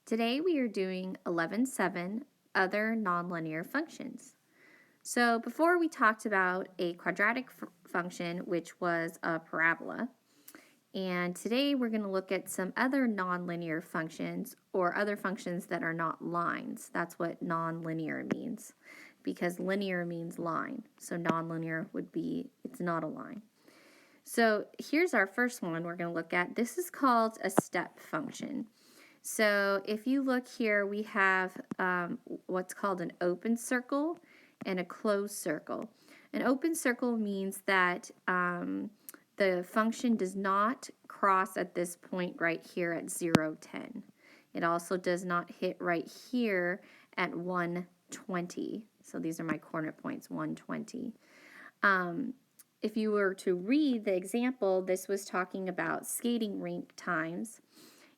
Today we are doing 11.7, other nonlinear functions. So before we talked about a quadratic function, which was a parabola, and today we're going to look at some other nonlinear functions or other functions that are not lines. That's what nonlinear means, because linear means line. So nonlinear would be, it's not a line. So here's our first one we're going to look at. This is called a step function. So if you look here, we have what's called an open circle and a closed circle. An open circle means that the function does not cross at this point right here at 0, 10. It also does not hit right here at 120. So these are my coordinate points, 120. If you were to read the example, this was talking about skating rink times.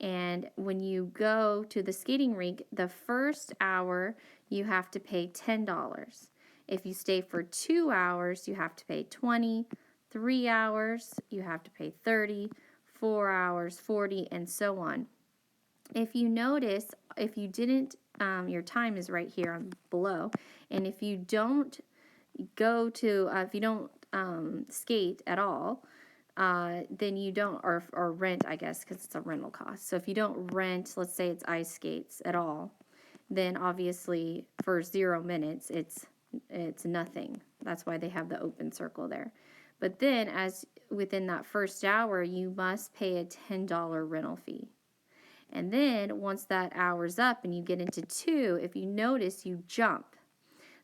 And when you go to the skating rink, the first hour you have to pay $10. If you stay for 2 hours, you have to pay 20. 3 hours, you have to pay 30. 4 hours, 40, and so on. If you notice, if you didn't, your time is right here on below, and if you don't go to, if you don't skate at all, then you don't, or rent, I guess, because it's a rental cost. So if you don't rent, let's say it's ice skates at all, then obviously for 0 minutes, it's nothing. That's why they have the open circle there. But then as within that first hour, you must pay a $10 rental fee. And then once that hour's up and you get into 2, if you notice, you jump.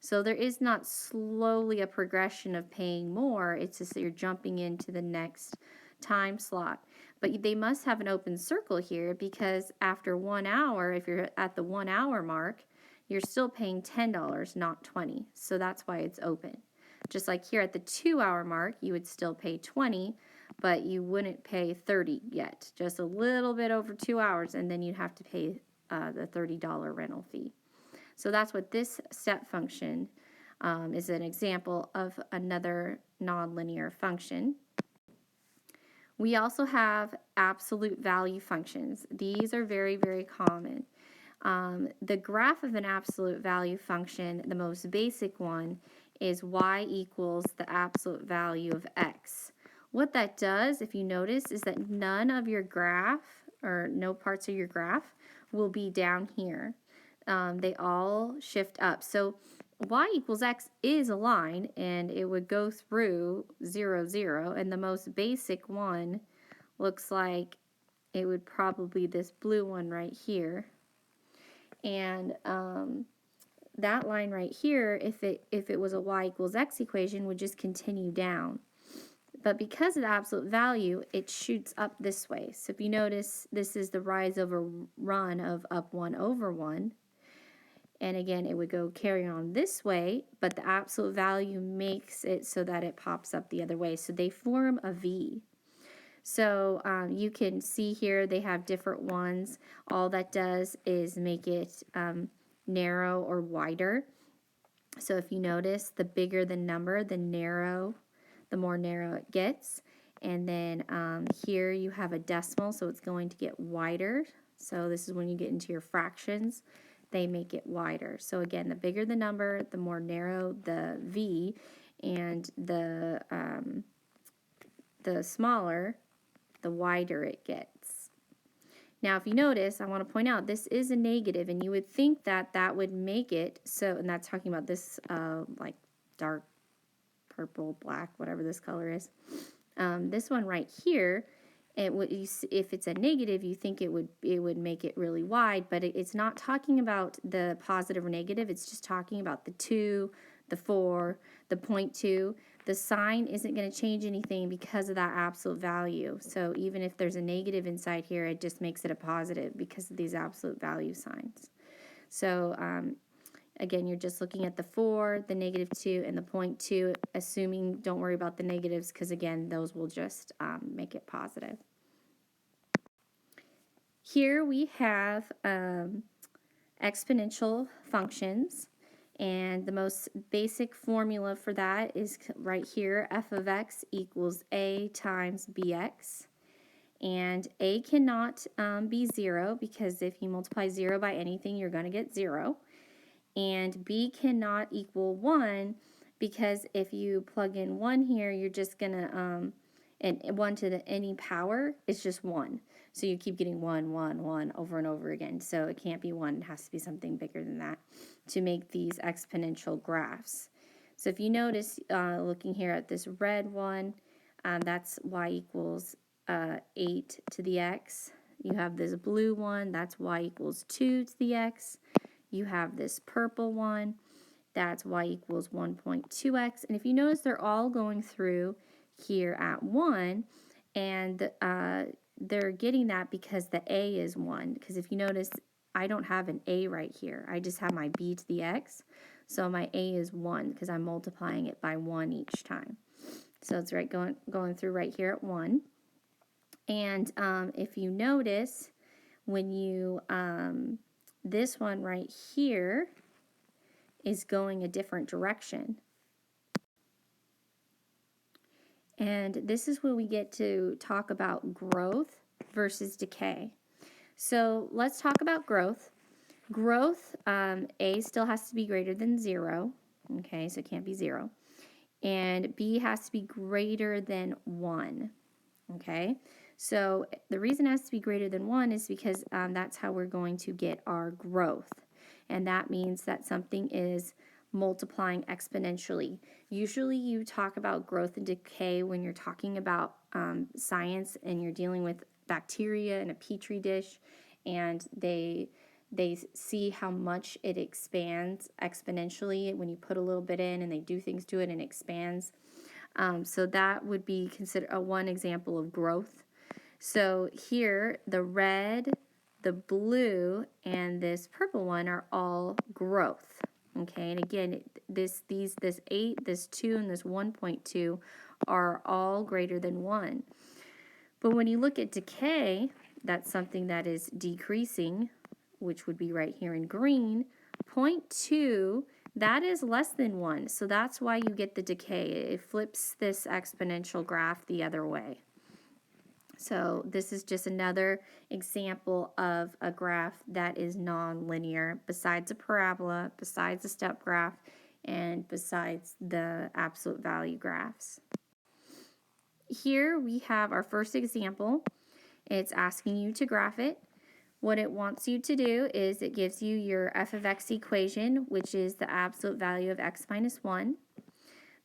So there is not slowly a progression of paying more. It's just that you're jumping into the next time slot. But they must have an open circle here, because after 1 hour, if you're at the 1 hour mark, you're still paying $10, not 20. So that's why it's open. Just like here at the 2 hour mark, you would still pay 20, but you wouldn't pay 30 yet. Just a little bit over 2 hours, and then you'd have to pay the $30 rental fee. So that's what this step function is an example of another nonlinear function. We also have absolute value functions. These are very, very common. The graph of an absolute value function, the most basic one, is y equals the absolute value of x. What that does, if you notice, is that none of your graph, or no parts of your graph, will be down here. They all shift up. So y equals x is a line, and it would go through 0, 0, and the most basic one looks like it would probably be this blue one right here. And that line right here, if it was a y equals x equation, would just continue down. But because of the absolute value, it shoots up this way. So if you notice, this is the rise over run of up 1 over 1. And again, it would go carry on this way, but the absolute value makes it so that it pops up the other way. So they form a V. So you can see here they have different ones. All that does is make it narrow or wider. So if you notice, the bigger the number, the more narrow it gets. And then here you have a decimal, so it's going to get wider. So this is when you get into your fractions. They make it wider. So again, the bigger the number, the more narrow the V, and the smaller, the wider it gets. Now, if you notice, I want to point out this is a negative, and you would think that that would make it so, and that's talking about this like dark purple, black, whatever this color is. This one right here, if it's a negative, you think it would make it really wide, but it's not talking about the positive or negative. It's just talking about the 2, the 4, the 0.2. The sign isn't going to change anything because of that absolute value. So even if there's a negative inside here, it just makes it a positive because of these absolute value signs. So again, you're just looking at the 4, the -2, and the 0.2, assuming don't worry about the negatives, because again, those will just make it positive. Here we have exponential functions, and the most basic formula for that is right here. F of x equals a times bx, And a cannot be 0, because if you multiply 0 by anything, you're going to get 0. And b cannot equal 1, because if you plug in 1 here, you're just going to, and 1 to the any power is just 1. So you keep getting 1, 1, 1 over and over again. So it can't be 1. It has to be something bigger than that to make these exponential graphs. So if you notice, looking here at this red one, that's y equals 8 to the x. You have this blue one, that's y equals 2 to the x. You have this purple one, that's y equals 1.2x. And if you notice, they're all going through here at 1, and they're getting that because the a is 1. Because if you notice, I don't have an a right here. I just have my b to the x. So my a is 1 because I'm multiplying it by 1 each time. So it's right going through right here at 1. And if you notice, when you, this one right here is going a different direction. And this is where we get to talk about growth versus decay. So let's talk about growth. Growth, a still has to be greater than 0. Okay, so it can't be 0. And b has to be greater than 1. Okay, so the reason it has to be greater than 1 is because that's how we're going to get our growth. And that means that something is multiplying exponentially. Usually you talk about growth and decay when you're talking about science and you're dealing with bacteria in a petri dish, and they see how much it expands exponentially when you put a little bit in and they do things to it and it expands. So that would be considered one example of growth. So here, the red, the blue, and this purple one are all growth. Okay, and again, this 8, this 2, and this 1.2 are all greater than 1. But when you look at decay, that's something that is decreasing, which would be right here in green. 0.2, that is less than 1, so that's why you get the decay. It flips this exponential graph the other way. So this is just another example of a graph that is nonlinear, besides a parabola, besides a step graph, and besides the absolute value graphs. Here we have our first example. It's asking you to graph it. What it wants you to do is it gives you your f of x equation, which is the absolute value of x minus 1.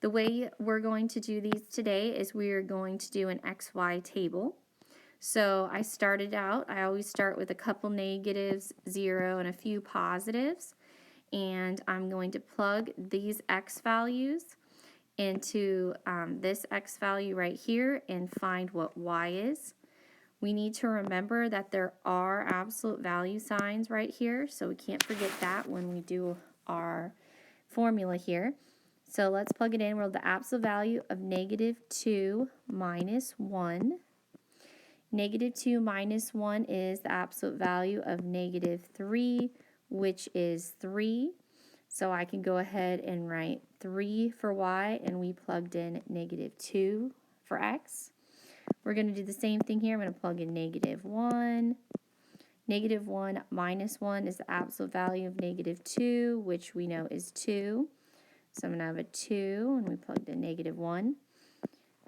The way we're going to do these today is we are going to do an xy table. So I started out, I always start with a couple negatives, 0, and a few positives. And I'm going to plug these x values into this x value right here and find what y is. We need to remember that there are absolute value signs right here, so we can't forget that when we do our formula here. So let's plug it in. We'll have the absolute value of -2 minus 1. -2 minus 1 is the absolute value of -3, which is 3. So I can go ahead and write 3 for y, and we plugged in -2 for x. We're going to do the same thing here. I'm going to plug in -1. -1 minus 1 is the absolute value of -2, which we know is 2. So I'm going to have a 2, and we plugged in -1.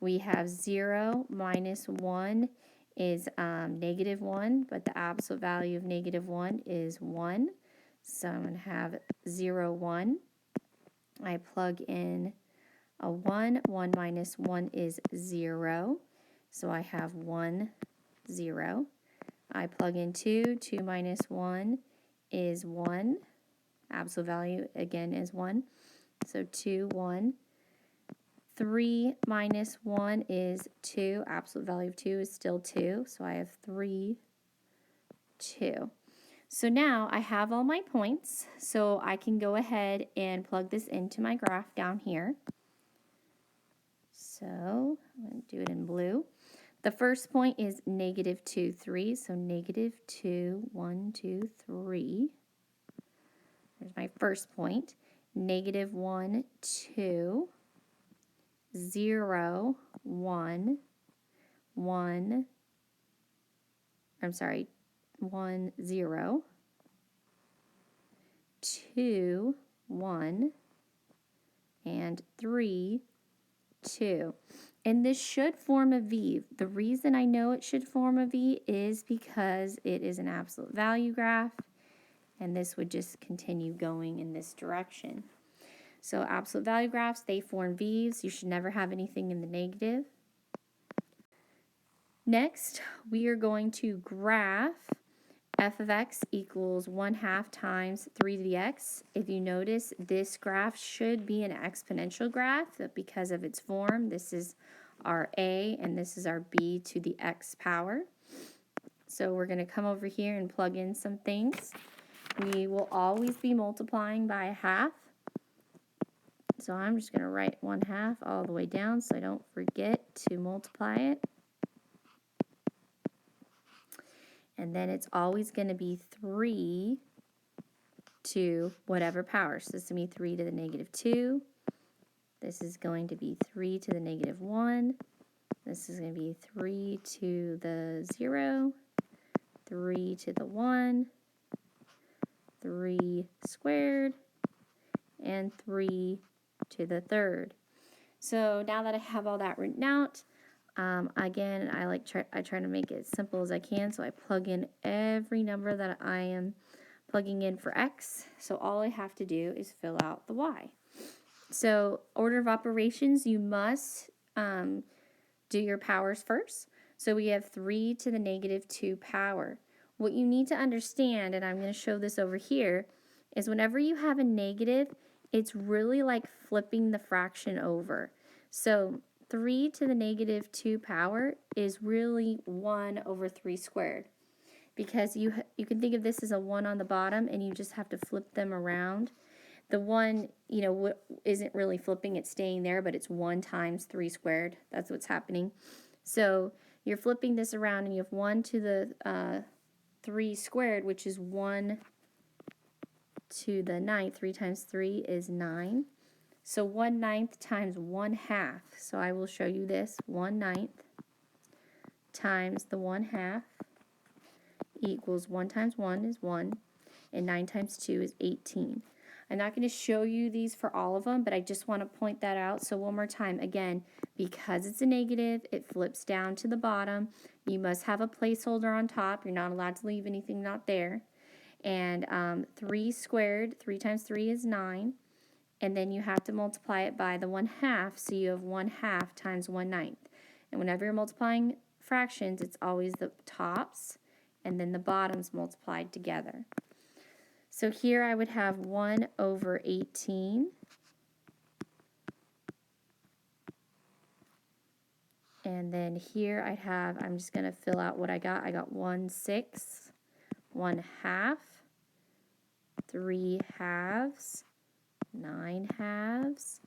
We have 0 minus 1 is -1, but the absolute value of -1 is 1. So I'm going to have 0, 1. I plug in a 1. 1 minus 1 is 0. So I have 1, 0. I plug in 2. 2 minus 1 is 1. Absolute value, again, is 1. So 2, 1. 3 minus 1 is 2. Absolute value of 2 is still 2. So I have 3, 2. So now I have all my points. So I can go ahead and plug this into my graph down here. So I'm going to do it in blue. The first point is -2, 3. So -2, 1, 2, 3. There's my first point. -1, 2. 0, 1, 1, I'm sorry, 1, 0, 2, 1, and 3, 2. And this should form a V. The reason I know it should form a V is because it is an absolute value graph, and this would just continue going in this direction. So absolute value graphs, they form V's. You should never have anything in the negative. Next, we are going to graph f of x equals 1/2 times 3 to the x. If you notice, this graph should be an exponential graph because of its form. This is our a and this is our b to the x power. So we're going to come over here and plug in some things. We will always be multiplying by 1/2. So I'm just going to write 1/2 all the way down so I don't forget to multiply it. And then it's always going to be 3 to whatever power. So this is going to be 3 to the negative 2. This is going to be 3 to the negative 1. This is going to be 3 to the 0, 3 to the 1, 3 squared, and 3 to the third. So now that I have all that written out, again, I try to make it as simple as I can, so I plug in every number that I am plugging in for x. So all I have to do is fill out the y. So order of operations, you must do your powers first. So we have 3 to the negative 2 power. What you need to understand, and I'm going to show this over here, is whenever you have a negative, it's really like flipping the fraction over. So 3 to the negative 2 power is really 1 over 3 squared. Because you can think of this as a 1 on the bottom, and you just have to flip them around. The 1, isn't really flipping, it's staying there, but it's 1 times 3 squared. That's what's happening. So you're flipping this around, and you have 1 to the 3 squared, which is 1 to the 9th. 3 times 3 is 9. So 1/9 times 1/2. So I will show you this. 1/9 times the 1/2 equals 1 times 1 is 1, and 9 times 2 is 18. I'm not going to show you these for all of them, but I just want to point that out. So one more time, again, because it's a negative, it flips down to the bottom. You must have a placeholder on top. You're not allowed to leave anything not there. And 3 squared, 3 times 3 is 9. And then you have to multiply it by the 1/2, so you have 1/2 times 1/9. And whenever you're multiplying fractions, it's always the tops and then the bottoms multiplied together. So here I would have 1 over 18. And then here I have, I'm just going to fill out what I got. I got 1/6, 1/2, 3 halves, 9 halves,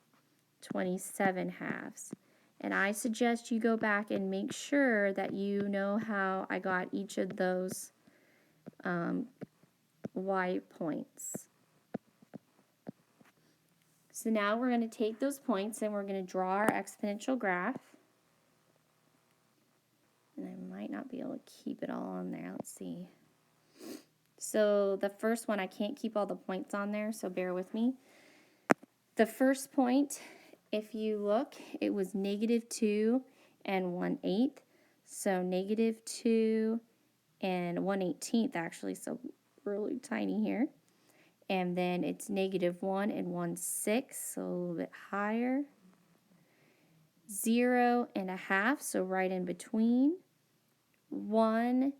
27 halves. And I suggest you go back and make sure that you know how I got each of those y points. So now we're going to take those points and we're going to draw our exponential graph. And I might not be able to keep it all on there. Let's see. So the first one, I can't keep all the points on there, so bear with me. The first point, if you look, it was -2 and 1/8. So -2 and 1/18 actually, so really tiny here. And then it's -1 and 1/6, so a little bit higher. 0 and 1/2, so right in between. 1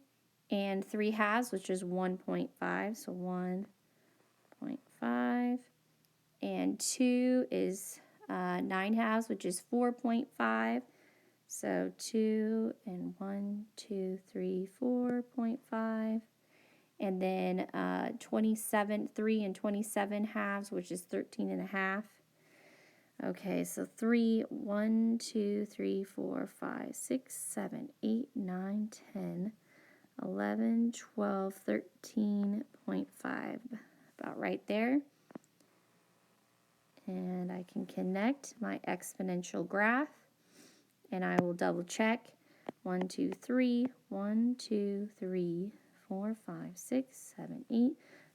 and 3 halves, which is 1.5, so 1.5. And 2 is 9 halves, which is 4.5. So 2 and 1, 2, 3, 4.5. And then 3 and 27 halves, which is 13.5. Okay, so 3, 1, 2, 3, 4, 5, 6, 7, 8, 9, 10, 11, 12, 13.5. About right there. And I can connect my exponential graph, and I will double check. 1, 2, 3, 1, 2, 3, 4, 5, 6, 7, 8,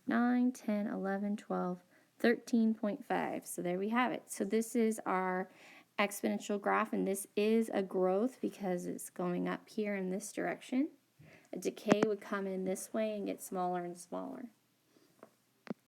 9, 10, 11, 12, 13.5. So there we have it. So this is our exponential graph, and this is a growth because it's going up here in this direction. A decay would come in this way and get smaller and smaller.